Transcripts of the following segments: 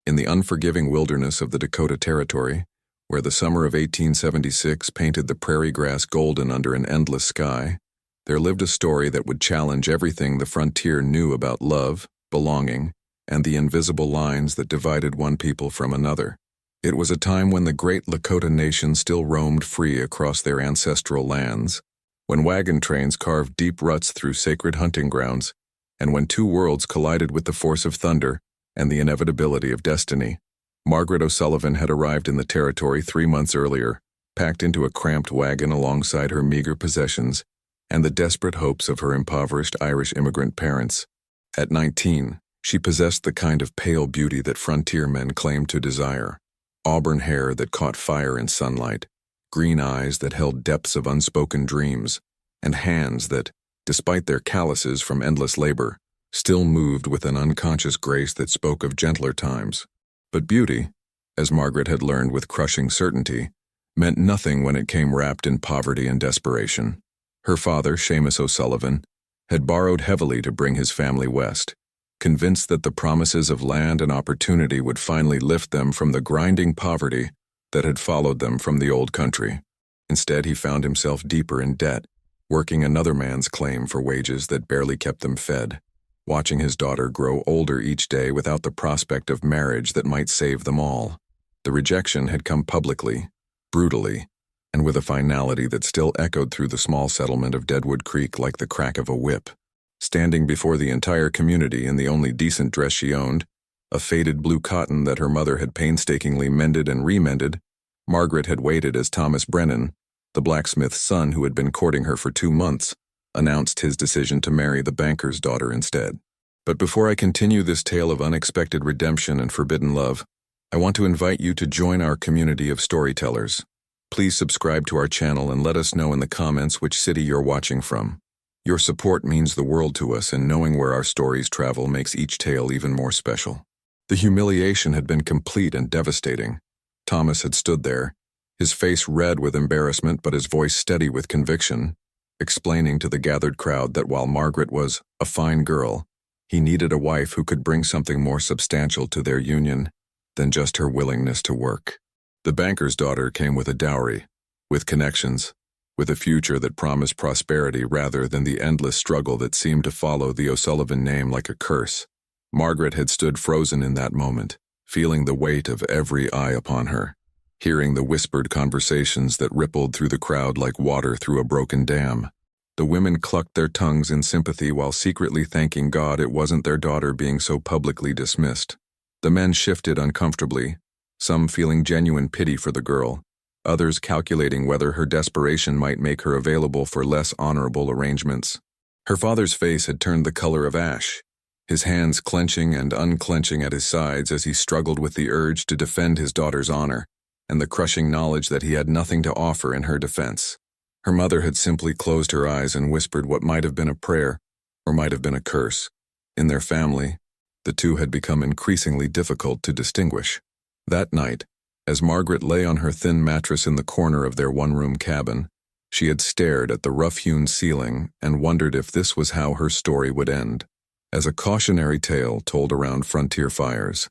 In the unforgiving wilderness of the Dakota Territory, where the summer of 1876 painted the prairie grass golden under an endless sky, there lived a story that would challenge everything the frontier knew about love, belonging, and the invisible lines that divided one people from another. It was a time when the great Lakota nation still roamed free across their ancestral lands, when wagon trains carved deep ruts through sacred hunting grounds, and when two worlds collided with the force of thunder and the inevitability of destiny. Margaret O'Sullivan had arrived in the territory 3 months earlier, packed into a cramped wagon alongside her meager possessions and the desperate hopes of her impoverished Irish immigrant parents. At 19, she possessed the kind of pale beauty that frontier men claimed to desire: auburn hair that caught fire in sunlight, green eyes that held depths of unspoken dreams, and hands that, despite their calluses from endless labor, still moved with an unconscious grace that spoke of gentler times. But beauty, as Margaret had learned with crushing certainty, meant nothing when it came wrapped in poverty and desperation. Her father, Seamus O'Sullivan, had borrowed heavily to bring his family west, convinced that the promises of land and opportunity would finally lift them from the grinding poverty that had followed them from the old country. Instead, he found himself deeper in debt, working another man's claim for wages that barely kept them fed, watching his daughter grow older each day without the prospect of marriage that might save them all. The rejection had come publicly, brutally, and with a finality that still echoed through the small settlement of Deadwood Creek like the crack of a whip. Standing before the entire community in the only decent dress she owned, a faded blue cotton that her mother had painstakingly mended and remended, Margaret had waited as Thomas Brennan, the blacksmith's son who had been courting her for 2 months, announced his decision to marry the banker's daughter instead. But before I continue this tale of unexpected redemption and forbidden love, I want to invite you to join our community of storytellers. Please subscribe to our channel and let us know in the comments which city you're watching from. Your support means the world to us, and knowing where our stories travel makes each tale even more special. The humiliation had been complete and devastating. Thomas had stood there, his face red with embarrassment but his voice steady with conviction, explaining to the gathered crowd that while Margaret was a fine girl, he needed a wife who could bring something more substantial to their union than just her willingness to work. The banker's daughter came with a dowry, with connections, with a future that promised prosperity rather than the endless struggle that seemed to follow the O'Sullivan name like a curse. Margaret had stood frozen in that moment, feeling the weight of every eye upon her, hearing the whispered conversations that rippled through the crowd like water through a broken dam. The women clucked their tongues in sympathy while secretly thanking God it wasn't their daughter being so publicly dismissed. The men shifted uncomfortably, some feeling genuine pity for the girl, others calculating whether her desperation might make her available for less honorable arrangements. Her father's face had turned the color of ash, his hands clenching and unclenching at his sides as he struggled with the urge to defend his daughter's honor and the crushing knowledge that he had nothing to offer in her defense. Her mother had simply closed her eyes and whispered what might have been a prayer or might have been a curse. In their family, the two had become increasingly difficult to distinguish. That night, as Margaret lay on her thin mattress in the corner of their one-room cabin, she had stared at the rough-hewn ceiling and wondered if this was how her story would end. As a cautionary tale told around frontier fires,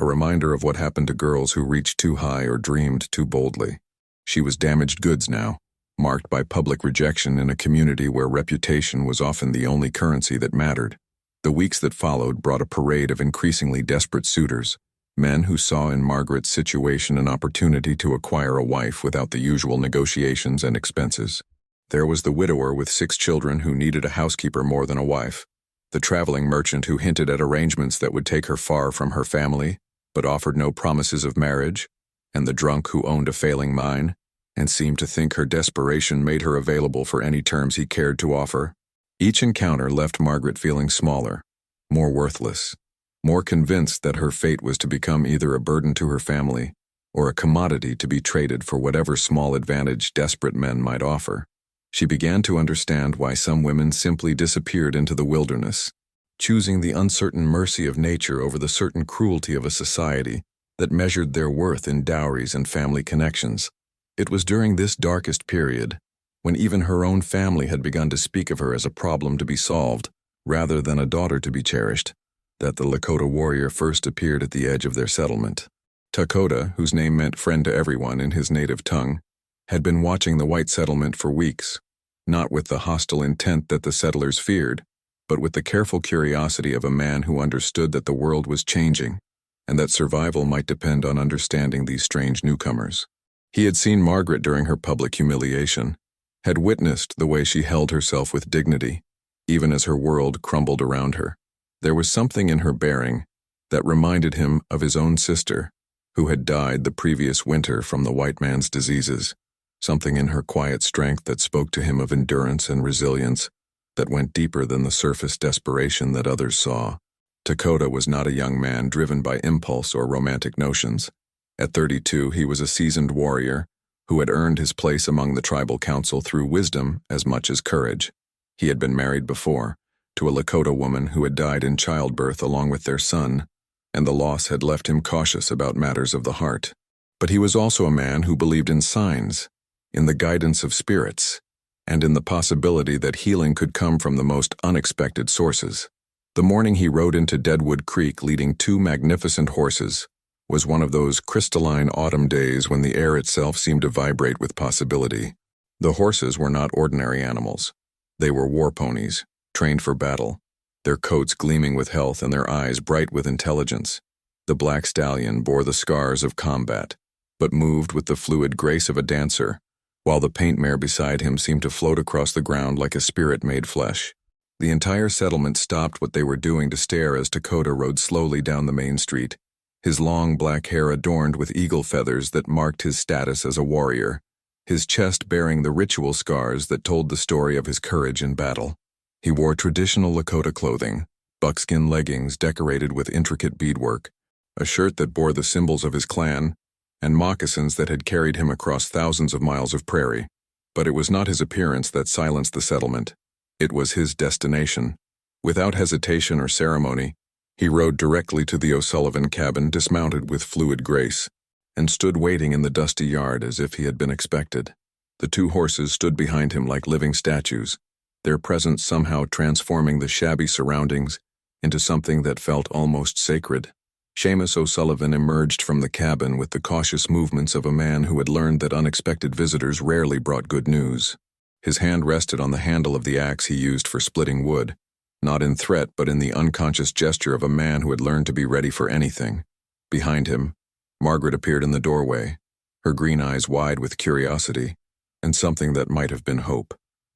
a reminder of what happened to girls who reached too high or dreamed too boldly. She was damaged goods now, marked by public rejection in a community where reputation was often the only currency that mattered. The weeks that followed brought a parade of increasingly desperate suitors, men who saw in Margaret's situation an opportunity to acquire a wife without the usual negotiations and expenses. There was the widower with 6 children who needed a housekeeper more than a wife, the traveling merchant who hinted at arrangements that would take her far from her family, but offered no promises of marriage, and the drunk who owned a failing mine, and seemed to think her desperation made her available for any terms he cared to offer. Each encounter left Margaret feeling smaller, more worthless, more convinced that her fate was to become either a burden to her family or a commodity to be traded for whatever small advantage desperate men might offer. She began to understand why some women simply disappeared into the wilderness, choosing the uncertain mercy of nature over the certain cruelty of a society that measured their worth in dowries and family connections. It was during this darkest period, when even her own family had begun to speak of her as a problem to be solved, rather than a daughter to be cherished, that the Lakota warrior first appeared at the edge of their settlement. Lakota, whose name meant friend to everyone in his native tongue, had been watching the white settlement for weeks, not with the hostile intent that the settlers feared, but with the careful curiosity of a man who understood that the world was changing, and that survival might depend on understanding these strange newcomers. He had seen Margaret during her public humiliation, had witnessed the way she held herself with dignity, even as her world crumbled around her. There was something in her bearing that reminded him of his own sister, who had died the previous winter from the white man's diseases, something in her quiet strength that spoke to him of endurance and resilience that went deeper than the surface desperation that others saw. Lakota was not a young man driven by impulse or romantic notions. At 32, he was a seasoned warrior who had earned his place among the tribal council through wisdom as much as courage. He had been married before, to a Lakota woman who had died in childbirth along with their son, and the loss had left him cautious about matters of the heart. But he was also a man who believed in signs, in the guidance of spirits, and in the possibility that healing could come from the most unexpected sources. The morning he rode into Deadwood Creek leading 2 magnificent horses was one of those crystalline autumn days when the air itself seemed to vibrate with possibility. The horses were not ordinary animals. They were war ponies, trained for battle, their coats gleaming with health and their eyes bright with intelligence. The black stallion bore the scars of combat, but moved with the fluid grace of a dancer, while the paint mare beside him seemed to float across the ground like a spirit made flesh. The entire settlement stopped what they were doing to stare as Lakota rode slowly down the main street, his long black hair adorned with eagle feathers that marked his status as a warrior, his chest bearing the ritual scars that told the story of his courage in battle. He wore traditional Lakota clothing, buckskin leggings decorated with intricate beadwork, a shirt that bore the symbols of his clan, and moccasins that had carried him across thousands of miles of prairie. But it was not his appearance that silenced the settlement. It was his destination. Without hesitation or ceremony, he rode directly to the O'Sullivan cabin, dismounted with fluid grace, and stood waiting in the dusty yard as if he had been expected. The 2 horses stood behind him like living statues, their presence somehow transforming the shabby surroundings into something that felt almost sacred. Seamus O'Sullivan emerged from the cabin with the cautious movements of a man who had learned that unexpected visitors rarely brought good news. His hand rested on the handle of the axe he used for splitting wood, not in threat but in the unconscious gesture of a man who had learned to be ready for anything. Behind him, Margaret appeared in the doorway, her green eyes wide with curiosity, and something that might have been hope.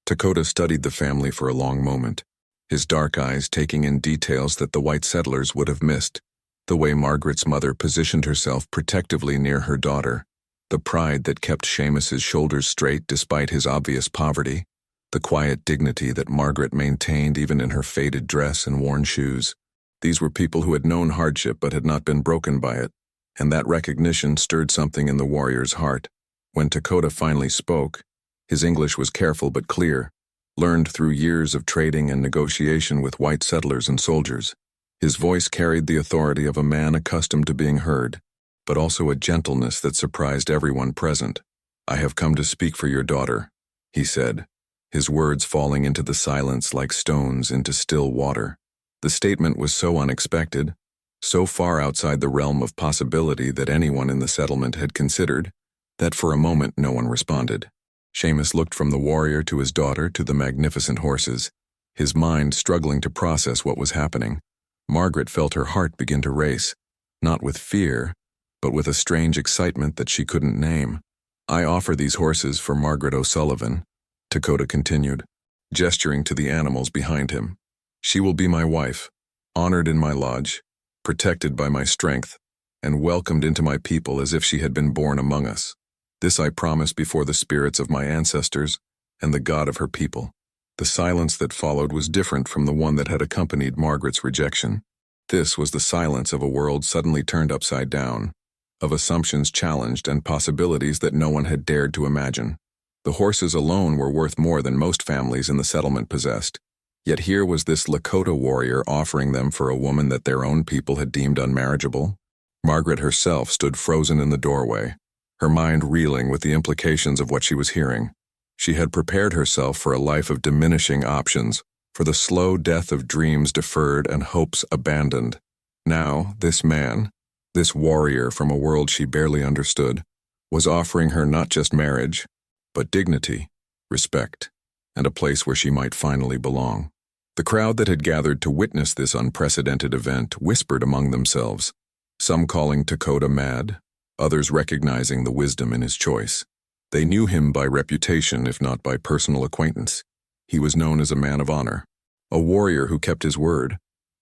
Lakota studied the family for a long moment, his dark eyes taking in details that the white settlers would have missed, the way Margaret's mother positioned herself protectively near her daughter, the pride that kept Seamus's shoulders straight despite his obvious poverty, the quiet dignity that Margaret maintained even in her faded dress and worn shoes. These were people who had known hardship but had not been broken by it, and that recognition stirred something in the warrior's heart. When Lakota finally spoke, his English was careful but clear, learned through years of trading and negotiation with white settlers and soldiers. His voice carried the authority of a man accustomed to being heard, but also a gentleness that surprised everyone present. "I have come to speak for your daughter," he said, his words falling into the silence like stones into still water. The statement was so unexpected, so far outside the realm of possibility that anyone in the settlement had considered, that for a moment no one responded. Seamus looked from the warrior to his daughter to the magnificent horses, his mind struggling to process what was happening. Margaret felt her heart begin to race, not with fear, but with a strange excitement that she couldn't name. "I offer these horses for Margaret O'Sullivan," Lakota continued, gesturing to the animals behind him. "She will be my wife, honored in my lodge, protected by my strength, and welcomed into my people as if she had been born among us. This I promise before the spirits of my ancestors and the God of her people." The silence that followed was different from the one that had accompanied Margaret's rejection. This was the silence of a world suddenly turned upside down, of assumptions challenged and possibilities that no one had dared to imagine. The horses alone were worth more than most families in the settlement possessed. Yet here was this Lakota warrior offering them for a woman that their own people had deemed unmarriageable. Margaret herself stood frozen in the doorway, her mind reeling with the implications of what she was hearing. She had prepared herself for a life of diminishing options, for the slow death of dreams deferred and hopes abandoned. Now, this man, this warrior from a world she barely understood, was offering her not just marriage, but dignity, respect, and a place where she might finally belong. The crowd that had gathered to witness this unprecedented event whispered among themselves, some calling Lakota mad, others recognizing the wisdom in his choice. They knew him by reputation, if not by personal acquaintance. He was known as a man of honor, a warrior who kept his word,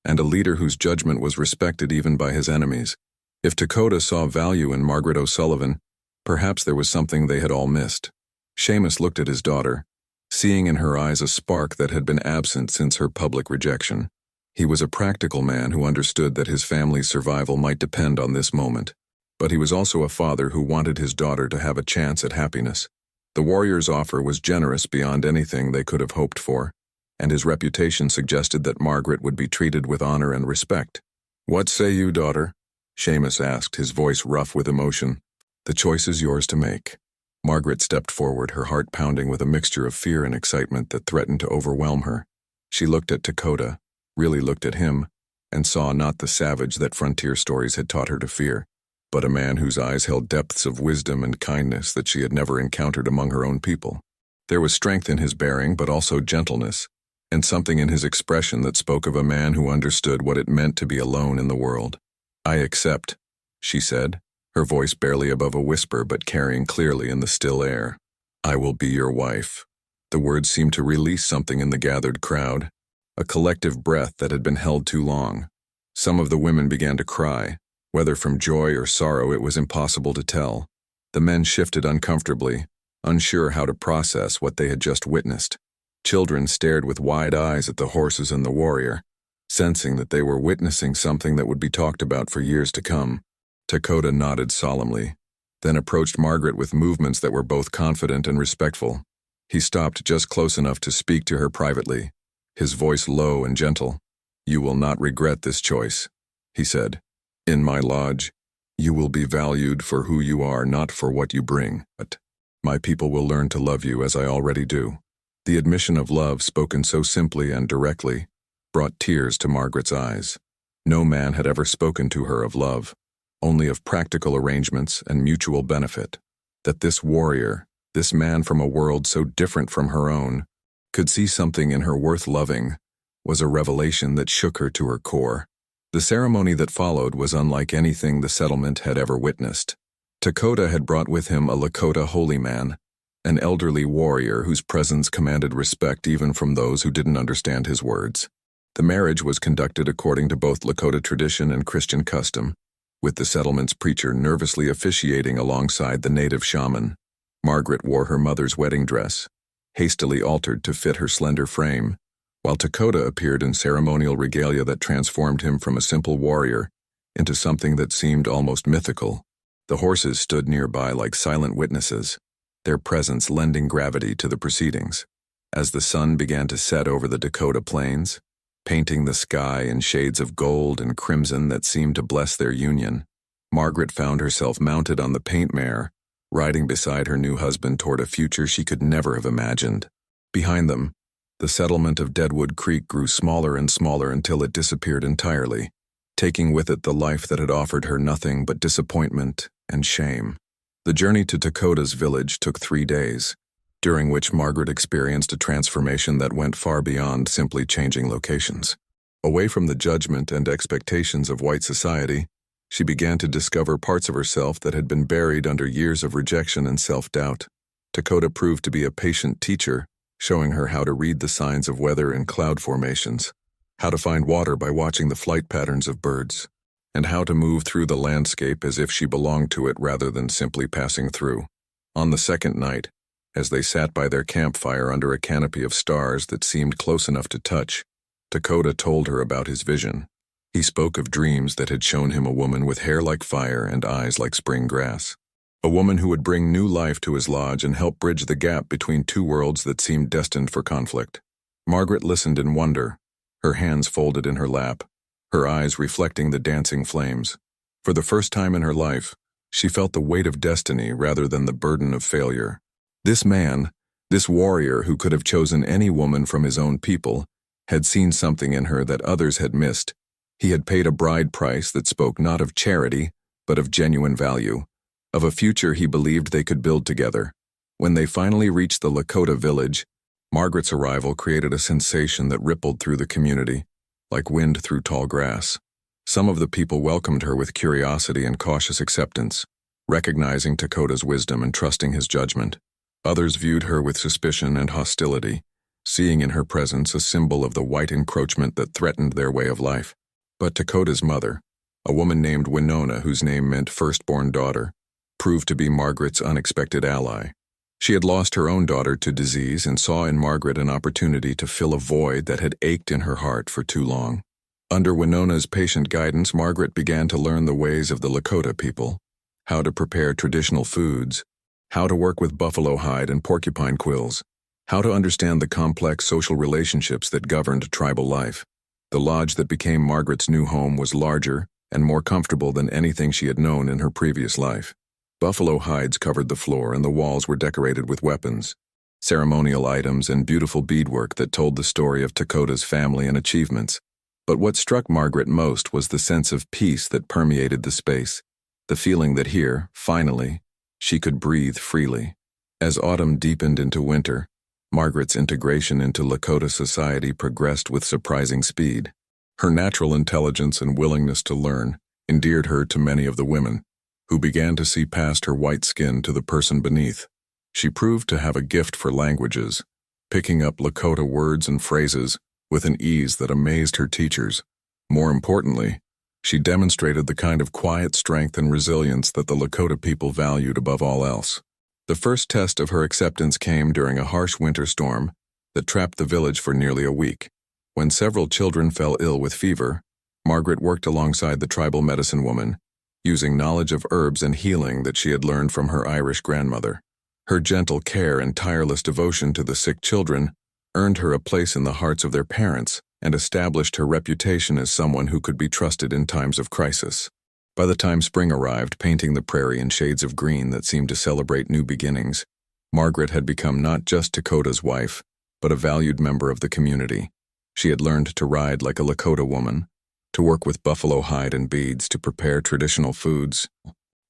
and a leader whose judgment was respected even by his enemies. If Lakota saw value in Margaret O'Sullivan, perhaps there was something they had all missed. Seamus looked at his daughter, seeing in her eyes a spark that had been absent since her public rejection. He was a practical man who understood that his family's survival might depend on this moment, but he was also a father who wanted his daughter to have a chance at happiness. The warrior's offer was generous beyond anything they could have hoped for, and his reputation suggested that Margaret would be treated with honor and respect. "What say you, daughter?" Seamus asked, his voice rough with emotion. "The choice is yours to make." Margaret stepped forward, her heart pounding with a mixture of fear and excitement that threatened to overwhelm her. She looked at Lakota, really looked at him, and saw not the savage that frontier stories had taught her to fear, but a man whose eyes held depths of wisdom and kindness that she had never encountered among her own people. There was strength in his bearing, but also gentleness, and something in his expression that spoke of a man who understood what it meant to be alone in the world. "I accept," she said, her voice barely above a whisper but carrying clearly in the still air. "I will be your wife." The words seemed to release something in the gathered crowd, a collective breath that had been held too long. Some of the women began to cry, whether from joy or sorrow it was impossible to tell. The men shifted uncomfortably, unsure how to process what they had just witnessed. Children stared with wide eyes at the horses and the warrior, sensing that they were witnessing something that would be talked about for years to come. Lakota nodded solemnly, then approached Margaret with movements that were both confident and respectful. He stopped just close enough to speak to her privately, his voice low and gentle. "You will not regret this choice," he said. "In my lodge, you will be valued for who you are, not for what you bring. But my people will learn to love you as I already do." The admission of love, spoken so simply and directly, brought tears to Margaret's eyes. No man had ever spoken to her of love, only of practical arrangements and mutual benefit. That this warrior, this man from a world so different from her own, could see something in her worth loving, was a revelation that shook her to her core. The ceremony that followed was unlike anything the settlement had ever witnessed. Lakota had brought with him a Lakota holy man, an elderly warrior whose presence commanded respect even from those who didn't understand his words. The marriage was conducted according to both Lakota tradition and Christian custom, with the settlement's preacher nervously officiating alongside the native shaman. Margaret wore her mother's wedding dress, hastily altered to fit her slender frame, while Lakota appeared in ceremonial regalia that transformed him from a simple warrior into something that seemed almost mythical. The horses stood nearby like silent witnesses, their presence lending gravity to the proceedings. As the sun began to set over the Dakota plains, painting the sky in shades of gold and crimson that seemed to bless their union, Margaret found herself mounted on the paint mare, riding beside her new husband toward a future she could never have imagined. Behind them, the settlement of Deadwood Creek grew smaller and smaller until it disappeared entirely, taking with it the life that had offered her nothing but disappointment and shame. The journey to Dakota's village took 3 days, during which Margaret experienced a transformation that went far beyond simply changing locations. Away from the judgment and expectations of white society, she began to discover parts of herself that had been buried under years of rejection and self-doubt. Lakota proved to be a patient teacher, showing her how to read the signs of weather and cloud formations, how to find water by watching the flight patterns of birds, and how to move through the landscape as if she belonged to it rather than simply passing through. On the second night, as they sat by their campfire under a canopy of stars that seemed close enough to touch, Lakota told her about his vision. He spoke of dreams that had shown him a woman with hair like fire and eyes like spring grass. A woman who would bring new life to his lodge and help bridge the gap between two worlds that seemed destined for conflict. Margaret listened in wonder, her hands folded in her lap, her eyes reflecting the dancing flames. For the first time in her life, she felt the weight of destiny rather than the burden of failure. This man, this warrior who could have chosen any woman from his own people, had seen something in her that others had missed. He had paid a bride price that spoke not of charity, but of genuine value, of a future he believed they could build together. When they finally reached the Lakota village, Margaret's arrival created a sensation that rippled through the community, like wind through tall grass. Some of the people welcomed her with curiosity and cautious acceptance, recognizing Dakota's wisdom and trusting his judgment. Others viewed her with suspicion and hostility, seeing in her presence a symbol of the white encroachment that threatened their way of life. But Dakota's mother, a woman named Winona, whose name meant firstborn daughter, proved to be Margaret's unexpected ally. She had lost her own daughter to disease and saw in Margaret an opportunity to fill a void that had ached in her heart for too long. Under Winona's patient guidance, Margaret began to learn the ways of the Lakota people, how to prepare traditional foods, how to work with buffalo hide and porcupine quills, how to understand the complex social relationships that governed tribal life. The lodge that became Margaret's new home was larger and more comfortable than anything she had known in her previous life. Buffalo hides covered the floor and the walls were decorated with weapons, ceremonial items, and beautiful beadwork that told the story of Dakota's family and achievements. But what struck Margaret most was the sense of peace that permeated the space, the feeling that here, finally, she could breathe freely. As autumn deepened into winter, Margaret's integration into Lakota society progressed with surprising speed. Her natural intelligence and willingness to learn endeared her to many of the women, who began to see past her white skin to the person beneath. She proved to have a gift for languages, picking up Lakota words and phrases with an ease that amazed her teachers. More importantly, she demonstrated the kind of quiet strength and resilience that the Lakota people valued above all else. The first test of her acceptance came during a harsh winter storm that trapped the village for nearly a week. When several children fell ill with fever, Margaret worked alongside the tribal medicine woman, using knowledge of herbs and healing that she had learned from her Irish grandmother. Her gentle care and tireless devotion to the sick children earned her a place in the hearts of their parents and established her reputation as someone who could be trusted in times of crisis. By the time spring arrived, painting the prairie in shades of green that seemed to celebrate new beginnings, Margaret had become not just Dakota's wife, but a valued member of the community. She had learned to ride like a Lakota woman, to work with buffalo hide and beads, to prepare traditional foods,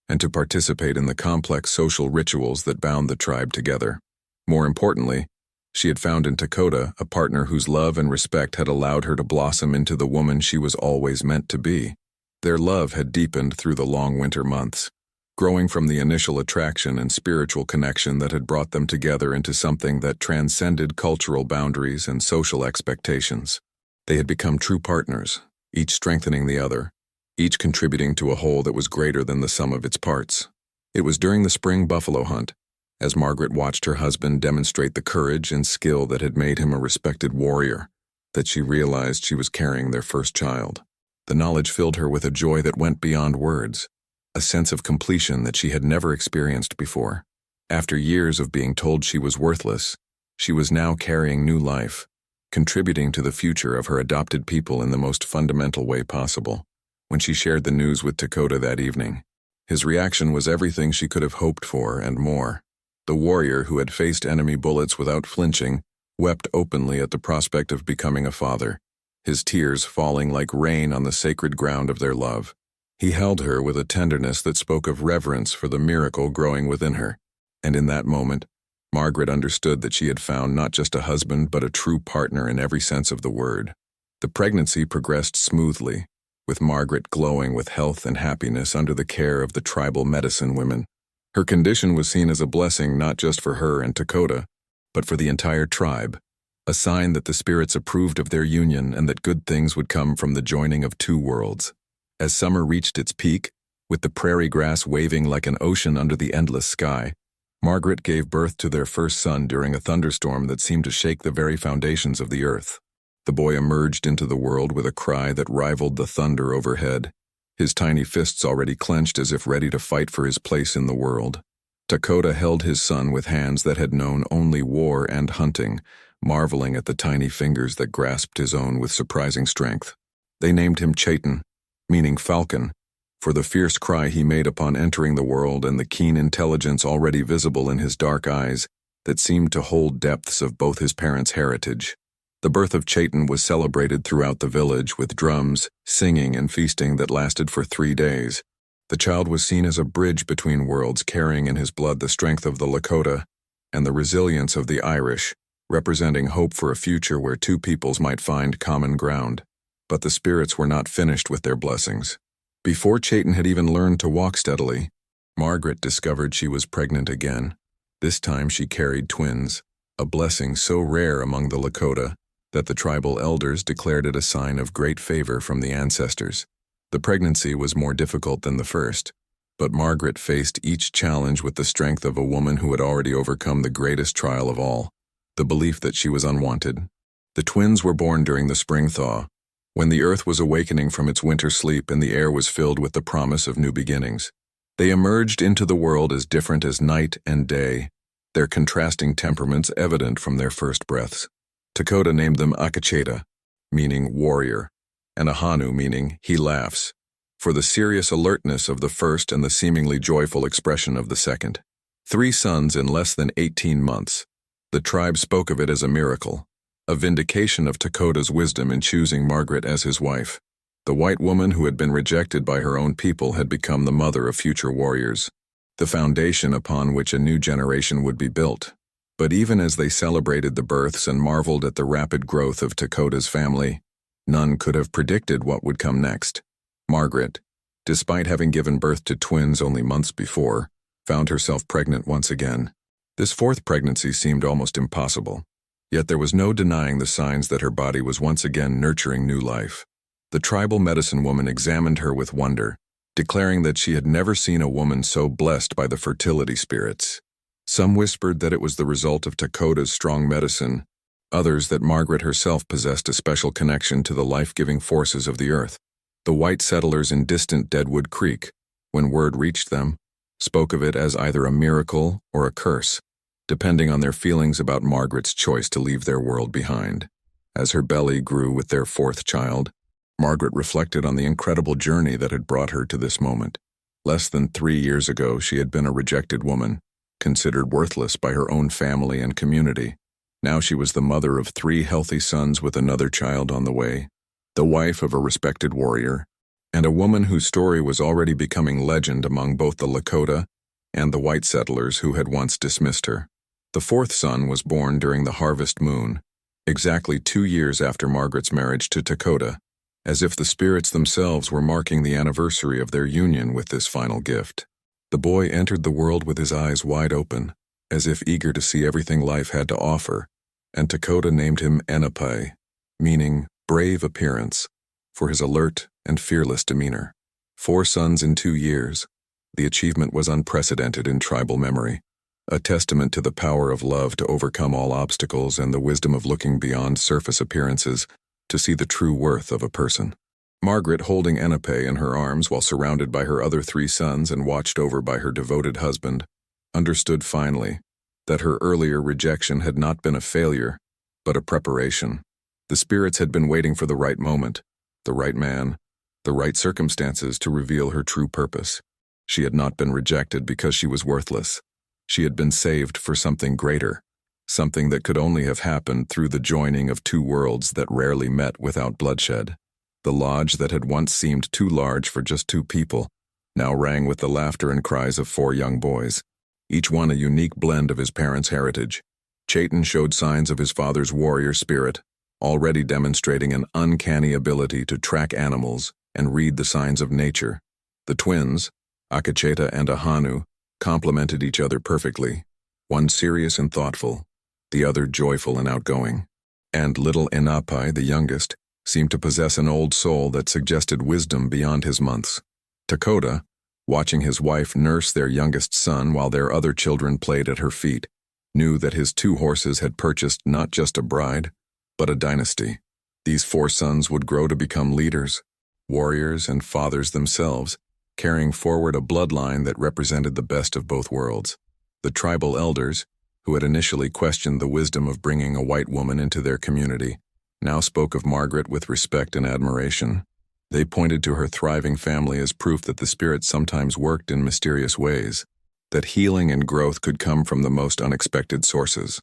and to participate in the complex social rituals that bound the tribe together. More importantly, she had found in Dakota a partner whose love and respect had allowed her to blossom into the woman she was always meant to be. Their love had deepened through the long winter months, growing from the initial attraction and spiritual connection that had brought them together into something that transcended cultural boundaries and social expectations. They had become true partners, each strengthening the other, each contributing to a whole that was greater than the sum of its parts. It was during the spring buffalo hunt, as Margaret watched her husband demonstrate the courage and skill that had made him a respected warrior, that she realized she was carrying their first child. The knowledge filled her with a joy that went beyond words, a sense of completion that she had never experienced before. After years of being told she was worthless, she was now carrying new life, contributing to the future of her adopted people in the most fundamental way possible. When she shared the news with Dakota that evening, his reaction was everything she could have hoped for and more. The warrior who had faced enemy bullets without flinching wept openly at the prospect of becoming a father, his tears falling like rain on the sacred ground of their love. He held her with a tenderness that spoke of reverence for the miracle growing within her, and in that moment, Margaret understood that she had found not just a husband but a true partner in every sense of the word. The pregnancy progressed smoothly, with Margaret glowing with health and happiness under the care of the tribal medicine women. Her condition was seen as a blessing not just for her and Dakota, but for the entire tribe, a sign that the spirits approved of their union and that good things would come from the joining of two worlds. As summer reached its peak, with the prairie grass waving like an ocean under the endless sky, Margaret gave birth to their first son during a thunderstorm that seemed to shake the very foundations of the earth. The boy emerged into the world with a cry that rivaled the thunder overhead, his tiny fists already clenched as if ready to fight for his place in the world. Dakota held his son with hands that had known only war and hunting, marveling at the tiny fingers that grasped his own with surprising strength. They named him Chaitin, meaning falcon, for the fierce cry he made upon entering the world and the keen intelligence already visible in his dark eyes that seemed to hold depths of both his parents' heritage. The birth of Chaitin was celebrated throughout the village with drums, singing, and feasting that lasted for 3 days. The child was seen as a bridge between worlds, carrying in his blood the strength of the Lakota and the resilience of the Irish, representing hope for a future where two peoples might find common ground. But the spirits were not finished with their blessings. Before Chaitin had even learned to walk steadily, Margaret discovered she was pregnant again. This time she carried twins, a blessing so rare among the Lakota that the tribal elders declared it a sign of great favor from the ancestors. The pregnancy was more difficult than the first, but Margaret faced each challenge with the strength of a woman who had already overcome the greatest trial of all, the belief that she was unwanted. The twins were born during the spring thaw, when the earth was awakening from its winter sleep and the air was filled with the promise of new beginnings. They emerged into the world as different as night and day, their contrasting temperaments evident from their first breaths. Lakota named them Akacheta, meaning warrior, and Ahanu, meaning he laughs, for the serious alertness of the first and the seemingly joyful expression of the second. 3 sons in less than 18 months. The tribe spoke of it as a miracle, a vindication of Lakota's wisdom in choosing Margaret as his wife. The white woman who had been rejected by her own people had become the mother of future warriors, the foundation upon which a new generation would be built. But even as they celebrated the births and marveled at the rapid growth of Lakota's family, none could have predicted what would come next. Margaret, despite having given birth to twins only months before, found herself pregnant once again. This 4th pregnancy seemed almost impossible, yet there was no denying the signs that her body was once again nurturing new life. The tribal medicine woman examined her with wonder, declaring that she had never seen a woman so blessed by the fertility spirits. Some whispered that it was the result of Lakota's strong medicine, others that Margaret herself possessed a special connection to the life-giving forces of the earth. The white settlers in distant Deadwood Creek, when word reached them, spoke of it as either a miracle or a curse, depending on their feelings about Margaret's choice to leave their world behind. As her belly grew with their 4th child, Margaret reflected on the incredible journey that had brought her to this moment. Less than 3 years ago, she had been a rejected woman, considered worthless by her own family and community. Now she was the mother of 3 healthy sons with another child on the way, the wife of a respected warrior, and a woman whose story was already becoming legend among both the Lakota and the white settlers who had once dismissed her. The 4th son was born during the harvest moon, exactly 2 years after Margaret's marriage to Lakota, as if the spirits themselves were marking the anniversary of their union with this final gift. The boy entered the world with his eyes wide open, as if eager to see everything life had to offer, and Lakota named him Enapai, meaning brave appearance, for his alert and fearless demeanor. 4 sons in 2 years. The achievement was unprecedented in tribal memory, a testament to the power of love to overcome all obstacles and the wisdom of looking beyond surface appearances to see the true worth of a person. Margaret, holding Enapai in her arms while surrounded by her other 3 sons and watched over by her devoted husband, understood finally that her earlier rejection had not been a failure, but a preparation. The spirits had been waiting for the right moment, the right man, the right circumstances to reveal her true purpose. She had not been rejected because she was worthless. She had been saved for something greater, something that could only have happened through the joining of 2 worlds that rarely met without bloodshed. The lodge that had once seemed too large for just 2 people now rang with the laughter and cries of 4 young boys, each one a unique blend of his parents' heritage. Chaitin showed signs of his father's warrior spirit, already demonstrating an uncanny ability to track animals and read the signs of nature. The twins, Akacheta and Ahanu, complemented each other perfectly, one serious and thoughtful, the other joyful and outgoing. And little Enapai, the youngest, seemed to possess an old soul that suggested wisdom beyond his months. Lakota, watching his wife nurse their youngest son while their other children played at her feet, knew that his 2 horses had purchased not just a bride, but a dynasty. These 4 sons would grow to become leaders, warriors, and fathers themselves, carrying forward a bloodline that represented the best of both worlds. The tribal elders, who had initially questioned the wisdom of bringing a white woman into their community, now spoke of Margaret with respect and admiration. They pointed to her thriving family as proof that the spirit sometimes worked in mysterious ways, that healing and growth could come from the most unexpected sources.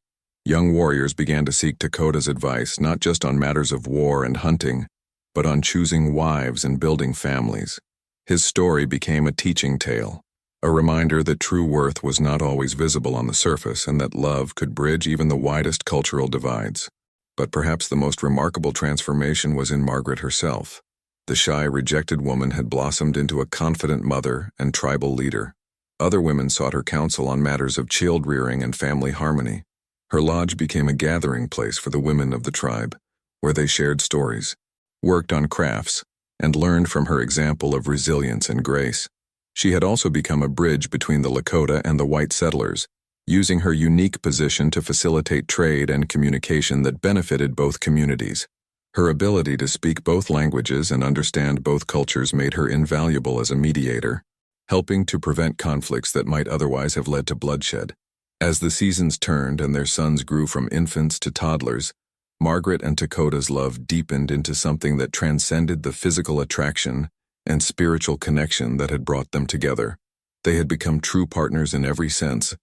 Young warriors began to seek Dakota's advice not just on matters of war and hunting, but on choosing wives and building families. His story became a teaching tale, a reminder that true worth was not always visible on the surface and that love could bridge even the widest cultural divides. But perhaps the most remarkable transformation was in Margaret herself. The shy, rejected woman had blossomed into a confident mother and tribal leader. Other women sought her counsel on matters of child rearing and family harmony. Her lodge became a gathering place for the women of the tribe, where they shared stories, worked on crafts, and learned from her example of resilience and grace. She had also become a bridge between the Lakota and the white settlers, using her unique position to facilitate trade and communication that benefited both communities. Her ability to speak both languages and understand both cultures made her invaluable as a mediator, helping to prevent conflicts that might otherwise have led to bloodshed. As the seasons turned and their sons grew from infants to toddlers, Margaret and Dakota's love deepened into something that transcended the physical attraction and spiritual connection that had brought them together. They had become true partners in every sense,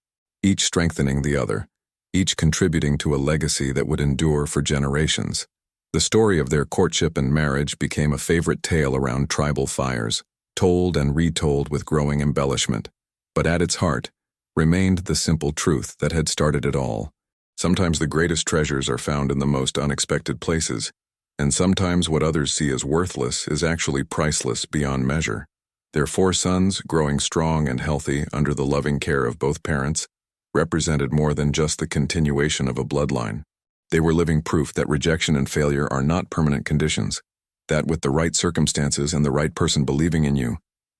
each strengthening the other, each contributing to a legacy that would endure for generations. The story of their courtship and marriage became a favorite tale around tribal fires, told and retold with growing embellishment. But at its heart remained the simple truth that had started it all. Sometimes the greatest treasures are found in the most unexpected places, and sometimes what others see as worthless is actually priceless beyond measure. Their 4 sons, growing strong and healthy under the loving care of both parents, represented more than just the continuation of a bloodline. They were living proof that rejection and failure are not permanent conditions, that with the right circumstances and the right person believing in you,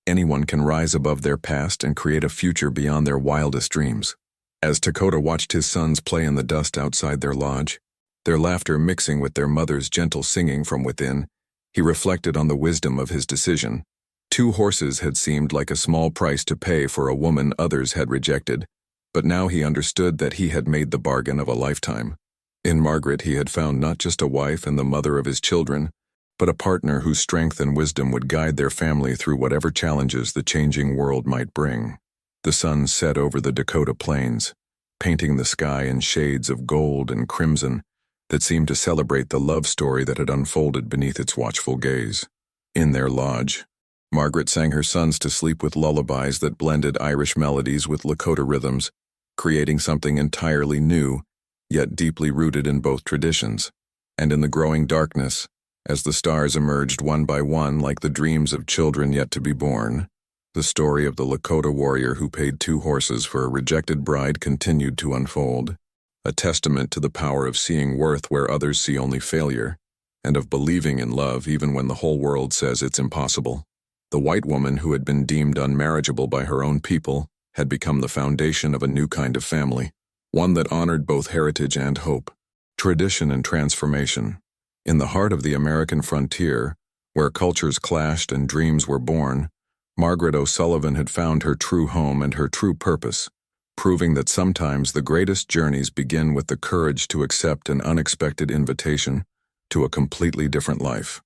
anyone can rise above their past and create a future beyond their wildest dreams. As Dakota watched his sons play in the dust outside their lodge, their laughter mixing with their mother's gentle singing from within, he reflected on the wisdom of his decision. 2 horses had seemed like a small price to pay for a woman others had rejected, but now he understood that he had made the bargain of a lifetime. In Margaret he had found not just a wife and the mother of his children, but a partner whose strength and wisdom would guide their family through whatever challenges the changing world might bring. The sun set over the Dakota plains, painting the sky in shades of gold and crimson that seemed to celebrate the love story that had unfolded beneath its watchful gaze. In their lodge, Margaret sang her sons to sleep with lullabies that blended Irish melodies with Lakota rhythms, creating something entirely new, yet deeply rooted in both traditions. And in the growing darkness, as the stars emerged one by one like the dreams of children yet to be born, the story of the Lakota warrior who paid 2 horses for a rejected bride continued to unfold, a testament to the power of seeing worth where others see only failure, and of believing in love even when the whole world says it's impossible. The white woman who had been deemed unmarriageable by her own people had become the foundation of a new kind of family, one that honored both heritage and hope, tradition and transformation. In the heart of the American frontier, where cultures clashed and dreams were born, Margaret O'Sullivan had found her true home and her true purpose, proving that sometimes the greatest journeys begin with the courage to accept an unexpected invitation to a completely different life.